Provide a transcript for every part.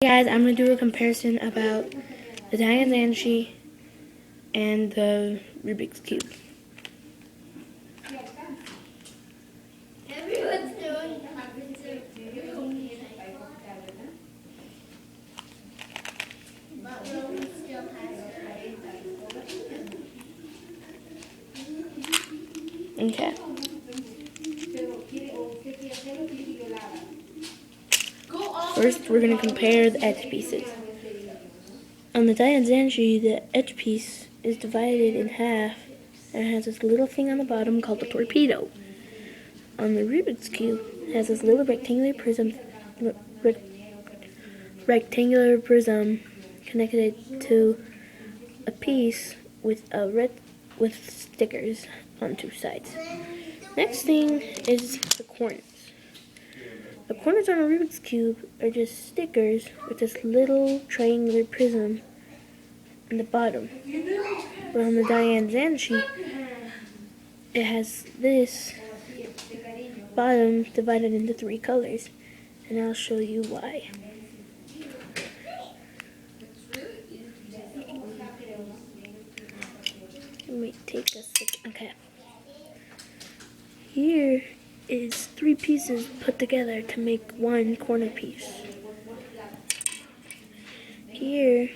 Hey guys, I'm going to do a comparison about the Dayan Zanchi and the Rubik's Cube. Okay. First, we're going to compare the edge pieces. On the Dayan Zanchi, the edge piece is divided in half and has this little thing on the bottom called the torpedo. On the Rubik's Cube, it has this little rectangular prism connected to a piece with stickers on two sides. Next thing is the corners. The corners on a Rubik's Cube are just stickers with this little triangular prism in the bottom. But on the Dayan Zanchi, it has this bottom divided into three colors, and I'll show you why. Let me take a second. Okay. Here is three pieces put together to make one corner piece. Here,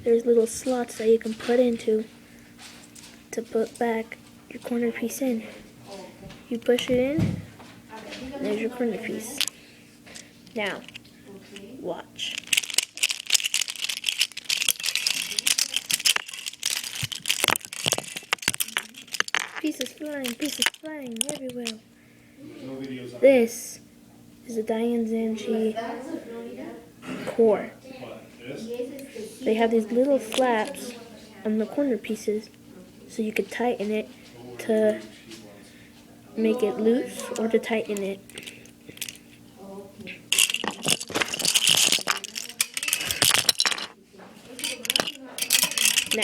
there's little slots that you can put into to put back your corner piece in. You push it in, and there's your corner piece. Now, watch. Pieces flying everywhere. This is a Dayan Zanchi core. They have these little flaps on the corner pieces, so you could tighten it to make it loose or to tighten it. Now,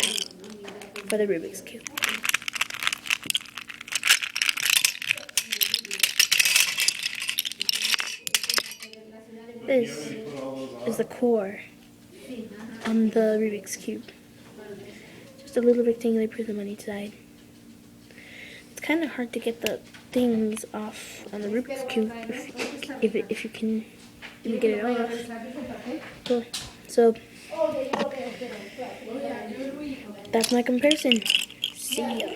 for the Rubik's Cube. This is the core on the Rubik's Cube. Just a little rectangular prism on each side. It's kind of hard to get the things off on the Rubik's Cube if you can even get it off. Cool. So that's my comparison. See ya.